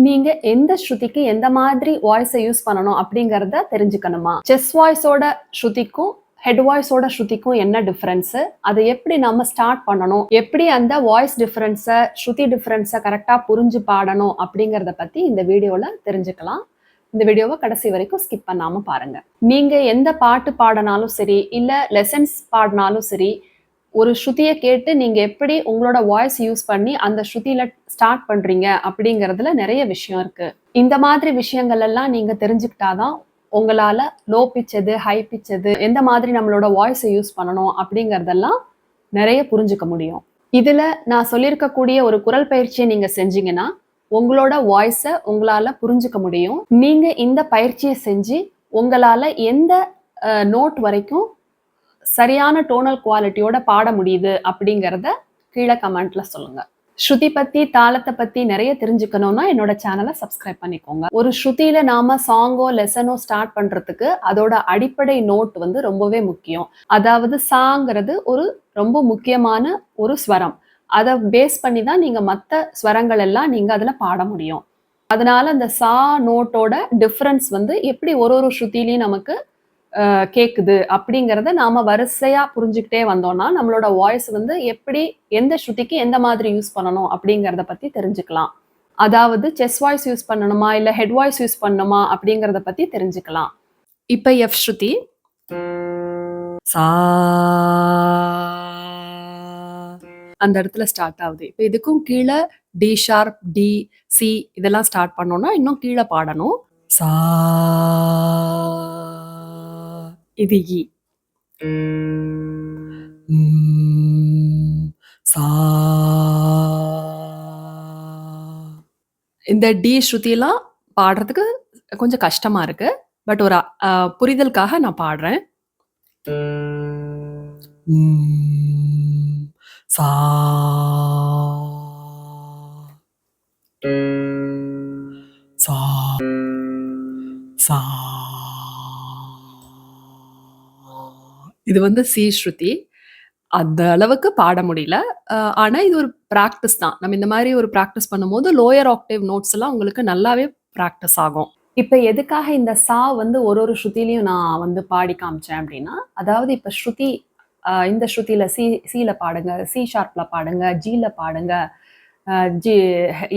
நீங்க எந்த ஸ்ருதிக்கு எந்த மாதிரி வாய்ஸை யூஸ் பண்ணணும் அப்படிங்கிறத தெரிஞ்சுக்கணுமா? செஸ் வாய்ஸோட ஸ்ருதிக்கும், ஹெட் வாய்ஸோட ஸ்ருதிக்கும் என்ன டிஃபரன்ஸு? அதை எப்படி நம்ம ஸ்டார்ட் பண்ணணும்? எப்படி அந்த வாய்ஸ் டிஃபரன்ஸை, ஸ்ருதி டிஃபரன்ஸை கரெக்ட்டா புரிஞ்சு பாடணும் அப்படிங்கிறத பத்தி இந்த வீடியோல தெரிஞ்சுக்கலாம். இந்த வீடியோவை கடைசி வரைக்கும் ஸ்கிப் பண்ணாம பாருங்க. நீங்க எந்த பாட்டு பாடினாலும் சரி, இல்ல லெசன்ஸ் பாடினாலும் சரி, ஒரு ஸ்ருதியை கேட்டு நீங்க எப்படி உங்களோட வாய்ஸ் யூஸ் பண்ணி அந்த ஸ்ருதியில ஸ்டார்ட் பண்றீங்க அப்படிங்கிறதுல நிறைய விஷயம் இருக்கு. இந்த மாதிரி விஷயங்கள் எல்லாம் நீங்க தெரிஞ்சுக்கிட்டாதான் உங்களால லோ பிச் எது, ஹை பிச் எது, எந்த மாதிரி நம்மளோட வாய்ஸை யூஸ் பண்ணணும் அப்படிங்கிறதெல்லாம் நிறைய புரிஞ்சுக்க முடியும். இதுல நான் சொல்லியிருக்கக்கூடிய ஒரு குரல் பயிற்சியை நீங்க செஞ்சீங்கன்னா உங்களோட வாய்ஸை உங்களால புரிஞ்சுக்க முடியும். நீங்க இந்த பயிற்சியை செஞ்சு உங்களால எந்த நோட் வரைக்கும் சரியான டோனல் குவாலிட்டியோட பாட முடியுது அப்படிங்கிறத கீழே கமெண்ட்ல சொல்லுங்க. ஸ்ருதி பத்தி, தாளத்தை பத்தி நிறைய தெரிஞ்சுக்கணும்னா என்னோட சேனலை சப்ஸ்கிரைப் பண்ணிக்கோங்க. ஒரு ஸ்ருதியில நாம சாங்கோ லெசனோ ஸ்டார்ட் பண்றதுக்கு அதோட அடிப்படை நோட் வந்து ரொம்பவே முக்கியம். அதாவது சாங்கிறது ஒரு ரொம்ப முக்கியமான ஒரு ஸ்வரம். அதை பேஸ் பண்ணி தான் நீங்க மற்ற ஸ்வரங்கள் எல்லாம் நீங்க அதுல பாட முடியும். அதனால அந்த சா நோட்டோட டிஃபரன்ஸ் வந்து எப்படி ஒரு ஸ்ருதியிலையும் நமக்கு கேக்குது அப்படிங்கிறத நாம வரிசையா புரிஞ்சுக்கிட்டே வந்தோம்னா நம்மளோட வாய்ஸ் வந்து எப்படி எந்த ஸ்ருதிக்கு எந்த மாதிரி யூஸ் பண்ணணும் அப்படிங்கிறத பத்தி தெரிஞ்சுக்கலாம். அதாவது செஸ் வாய்ஸ் யூஸ் பண்ணணுமா இல்ல ஹெட் வாய்ஸ் யூஸ் பண்ணணுமா அப்படிங்கிறத பத்தி தெரிஞ்சுக்கலாம். இப்ப எஃப் ஸ்ருதி சா அந்த இடத்துல ஸ்டார்ட் ஆகுது. இப்ப இதுக்கும் கீழே டி ஷார்ப், டி, சி இதெல்லாம் ஸ்டார்ட் பண்ணோம்னா இன்னும் கீழே பாடணும். சா இது இ. சா இந்த டி ஸ்ருதியெல்லாம் பாடுறதுக்கு கொஞ்சம் கஷ்டமா இருக்கு. பட் ஒரு புரிதலுக்காக நான் பாடுறேன். சா சா சா இது வந்து சி ஸ்ருதி. அந்த அளவுக்கு பாட முடியல. ஆனா இது ஒரு பிராக்டிஸ் தான். நம்ம இந்த மாதிரி ஒரு பிராக்டிஸ் பண்ணும்போது லோயர் ஆக்டேவ் நோட்ஸ் எல்லாம் உங்களுக்கு நல்லாவே பிராக்டிஸ் ஆகும். இப்ப எதுக்காக இந்த சா வந்து ஒரு ஸ்ருதியிலையும் நான் வந்து பாடி காமிச்சேன் அப்படின்னா, அதாவது இப்ப ஸ்ருதி இந்த ஸ்ருதியில சில பாடுங்க, சி ஷார்ப்ல பாடுங்க, ஜில பாடுங்க, ஜி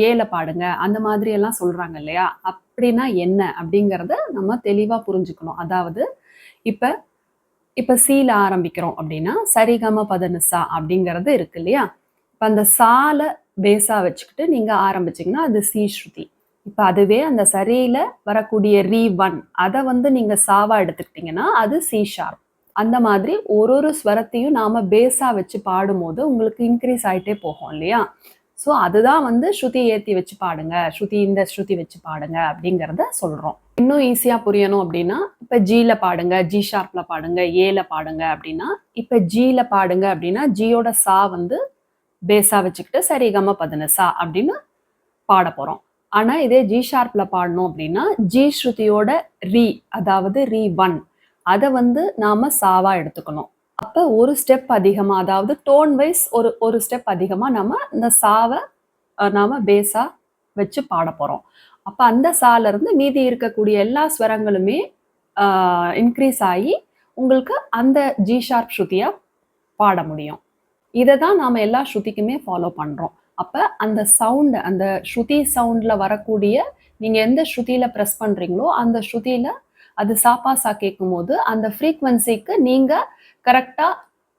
ஏல பாடுங்க, அந்த மாதிரி எல்லாம் சொல்றாங்க இல்லையா? அப்படின்னா என்ன அப்படிங்கிறத நம்ம தெளிவா புரிஞ்சுக்கணும். அதாவது இப்ப இப்ப சீல ஆரம்பிக்கிறோம் அப்படின்னா சரிகம பதனிசா அப்படிங்கிறது இருக்கு இல்லையா? இப்ப அந்த சால பேஸா வச்சுக்கிட்டு நீங்க ஆரம்பிச்சீங்கன்னா அது சி ஸ்ருதி. இப்ப அதுவே அந்த சரியில வரக்கூடிய ரீ ஒன் அதை வந்து நீங்க சாவா எடுத்துக்கிட்டீங்கன்னா அது சி ஷார்ப். அந்த மாதிரி ஒரு ஸ்வரத்தையும் நாம பேஸா வச்சு பாடும்போது உங்களுக்கு இன்க்ரீஸ் ஆயிட்டே போகும் இல்லையா? ஸோ அதுதான் வந்து ஸ்ருதி ஏற்றி வச்சு பாடுங்க, ஸ்ருதி இந்த ஸ்ருதி வச்சு பாடுங்க அப்படிங்கிறத சொல்கிறோம். இன்னும் ஈஸியாக புரியணும் அப்படின்னா இப்போ ஜியில் பாடுங்க, ஜி ஷார்ப்பில் பாடுங்க, ஏல பாடுங்க அப்படின்னா இப்போ ஜியில் பாடுங்க அப்படின்னா ஜியோட சா வந்து பேஸாக வச்சுக்கிட்டு சரிகம பதனிசா அப்படின்னு பாட போகிறோம். ஆனால் இதே ஜி ஷார்ப்பில் பாடணும் அப்படின்னா ஜி ஸ்ருதியோட ரீ, அதாவது ரீ ஒன் அதை வந்து நாம் சாவா எடுத்துக்கணும். அப்போ ஒரு ஸ்டெப் அதிகமா, அதாவது டோன் வைஸ் ஒரு ஸ்டெப் அதிகமா நம்ம இந்த சாவை நாம பேஸா வச்சு பாட போறோம். அப்ப அந்த சால இருந்து மீதி இருக்கக்கூடிய எல்லா ஸ்வரங்களுமே இன்க்ரீஸ் ஆகி உங்களுக்கு அந்த ஜி ஷார்ப் ஸ்ருதியா பாட முடியும். இதை தான் நாம எல்லா ஸ்ருதிக்குமே ஃபாலோ பண்றோம். அப்ப அந்த சவுண்ட், அந்த ஸ்ருதி சவுண்ட்ல வரக்கூடிய நீங்க எந்த ஸ்ருதியில ப்ரெஸ் பண்றீங்களோ அந்த ஸ்ருதியில அது சாப்பாசா கேட்கும் போது அந்த ஃப்ரீக்வன்சிக்கு நீங்க கரெக்டா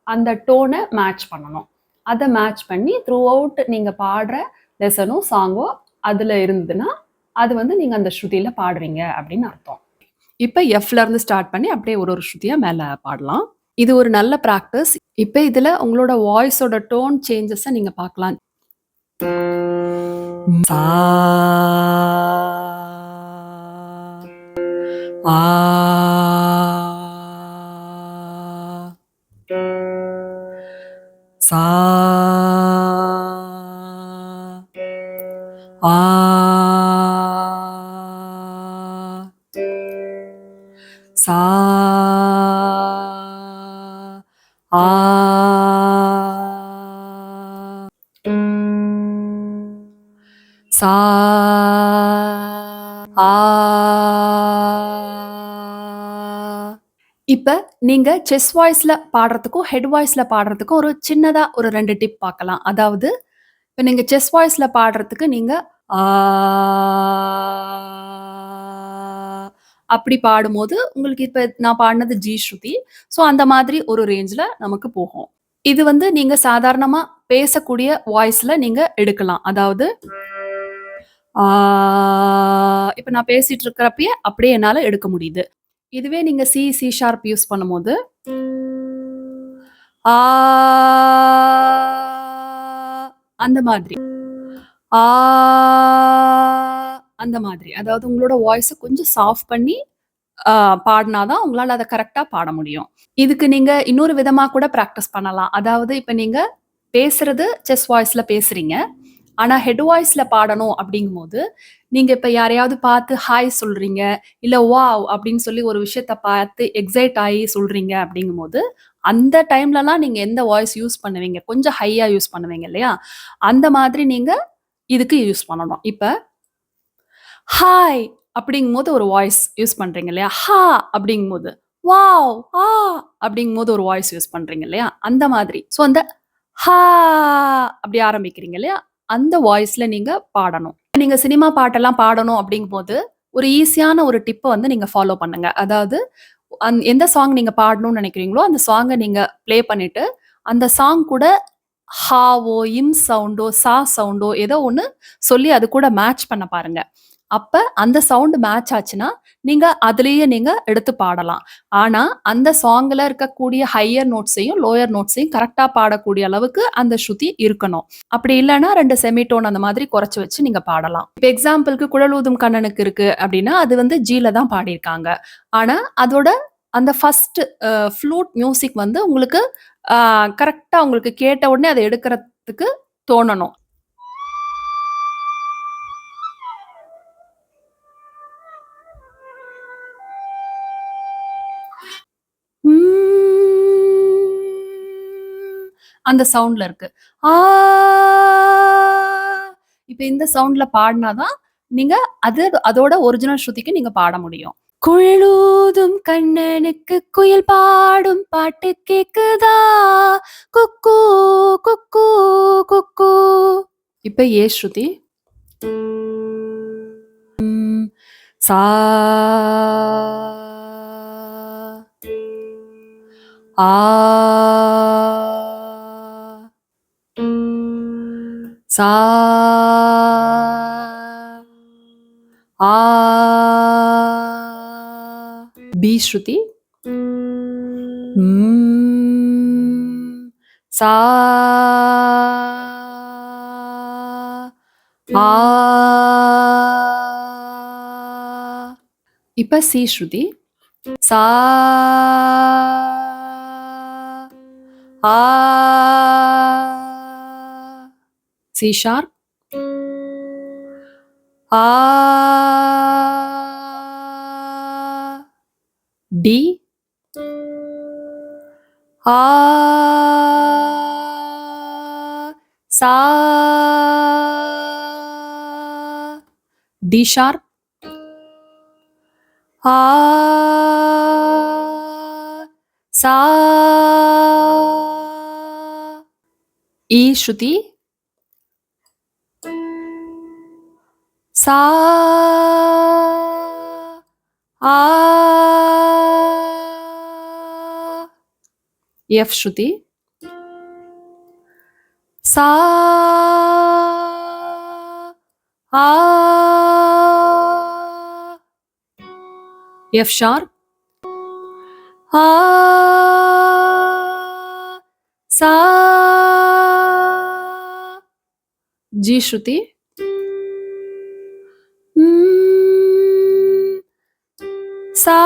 அந்த டோனை மேட்ச் பண்ணணும். அதை மேட்ச் பண்ணி த்ரூ அவுட் நீங்க பாடுற லெசனோ சாங்கோ அதுல இருந்ததுன்னா அது வந்து நீங்க அந்த ஸ்ருதியில பாடுறீங்க அப்படின்னு அர்த்தம். இப்ப எஃப்ல இருந்து ஸ்டார்ட் பண்ணி அப்படியே ஒரு ஸ்ருதியா மேல பாடலாம். இது ஒரு நல்ல பிராக்டிஸ். இப்ப இதுல உங்களோட வாய்ஸோட டோன் சேஞ்சஸை நீங்க பார்க்கலாம். சா ஆ சா ஆ சா ஆ சா ஆ. இப்ப நீங்க செஸ் வாய்ஸ்ல பாடுறதுக்கும், ஹெட் வாய்ஸ்ல பாடுறதுக்கும் ஒரு சின்னதா ஒரு 2 டிப் பார்க்கலாம். அதாவது, இப்ப நீங்க செஸ் வாய்ஸ்ல பாடுறதுக்கு நீங்க ஆ அப்படி பாடும்போது, உங்களுக்கு இப்ப நான் பாடுனது ஜி ஸ்ருதி. ஸோ அந்த மாதிரி ஒரு ரேஞ்ச்ல நமக்கு போகும். இது வந்து நீங்க சாதாரணமா பேசக்கூடிய வாய்ஸ்ல நீங்க எடுக்கலாம். அதாவது ஆ இப்ப நான் பேசிட்டு இருக்கிறப்பயே அப்படியே என்னால எடுக்க முடியுது. இதுவே நீங்க சி, சி ஷார்ப் யூஸ் பண்ணும்போது, ஆ அந்த மாதிரி. ஆ அந்த மாதிரி. அதாவது உங்களோட வாய்ஸ கொஞ்சம் சாஃப்ட் பண்ணி ஆ பாடுனா தான் உங்களால அத கரெக்ட்டா பாட முடியும். இதுக்கு நீங்க இன்னொரு விதமா கூட பிராக்டிஸ் பண்ணலாம். அதாவது இப்ப நீங்க பேசுறது செஸ் வாய்ஸ்ல பேசுறீங்க. ஆனா ஹெட் வாய்ஸ்ல பாடணும் அப்படிங்கும்போது, நீங்க இப்ப யாரையாவது பார்த்து ஹாய் சொல்றீங்க, இல்ல வாவ் அப்படின்னு சொல்லி ஒரு விஷயத்த பார்த்து எக்ஸைட் ஆயி சொல்றீங்க அப்படிங்கும்போது, அந்த டைம்லலாம் நீங்க எந்த வாய்ஸ் யூஸ் பண்ணுவீங்க? கொஞ்சம் ஹையா யூஸ் பண்ணுவீங்க இல்லையா? அந்த மாதிரி நீங்க இதுக்கு யூஸ் பண்ணணும். இப்ப ஹாய் அப்படிங்கும்போது ஒரு வாய்ஸ் யூஸ் பண்றீங்க இல்லையா? ஹா அப்படிங்கும்போது, வாவ்! ஆ அப்படிங்கும்போது ஒரு வாய்ஸ் யூஸ் பண்றீங்க இல்லையா? அந்த மாதிரி. ஸோ அந்த ஹா அப்படி ஆரம்பிக்கிறீங்க இல்லையா? அந்த வாய்ஸ்ல நீங்க பாடணும். நீங்க சினிமா பாட்டெல்லாம் பாடணும் அப்படிங்கும்போது, ஒரு ஈஸியான ஒரு டிப்ப வந்து நீங்க ஃபாலோ பண்ணுங்க. அதாவது எந்த சாங் நீங்க பாடணும்னு நெனைக்கிறீங்களோ, அந்த சாங்க நீங்க ப்ளே பண்ணிட்டு, அந்த சாங் கூட ஹாவோ, இம் சவுண்டோ, சா சவுண்டோ ஏதோ ஒண்ணு சொல்லி அது கூட மேட்ச் பண்ண பாருங்க. அப்ப அந்த சவுண்ட் மேட்ச் ஆச்சுன்னா, நீங்க அதிலேயே நீங்க எடுத்து பாடலாம். ஆனா, அந்த சாங்ல இருக்கக்கூடிய ஹையர் நோட்ஸையும், லோயர் நோட்ஸையும் கரெக்ட்டா பாடக்கூடிய அளவுக்கு அந்த ஸ்ருதி இருக்கணும். அப்படி இல்லன்னா 2 செமிடோன் அந்த மாதிரி குறைச்சு வச்சு நீங்க பாடலாம். இப்ப எக்ஸாம்பிள்க்கு "குழலூதும் கண்ணனுக்கு" இருக்கு அப்படின்னா, அது வந்து ஜில தான் பாடியிருக்காங்க. ஆனா, அதோட அந்த ஃபர்ஸ்ட் ஃப்ளூட் மியூசிக் வந்து உங்களுக்கு ஆ கரெக்ட்டா உங்களுக்கு கேட்ட உடனே அத எடுக்கறதுக்கு தோணணும். ம். அந்த சவுண்ட்ல இருக்கு. ஆ இப்ப இந்த சவுண்ட்ல பாடுனா தான், நீங்க அது அதோட ஒரிஜினல் ஸ்ருதிக்கு நீங்க பாட முடியும். குழலூதும் கண்ணனுக்கு குயில் பாடும் பாட்டு கேக்குதா, குக்கூ குக்கூ குக்கூ. இப்ப ஏ ஸ்ருதி. ம். சா ஆ சா ஆ பி ஸ்ருதி. ம். சா ஆ இப்ப சி ஸ்ருதி. சா ஆ சி ஷார்ப். ஆ டி. ஆ சா டி ஷார்ப். ஆ சா ஈ ஸ்ருதி. சா ஆ எஃப் ஸ்ருதி. சா ஆ எஃப் ஷார்ப். ஆ சா ஜி ஸ்ருதி. ம். சா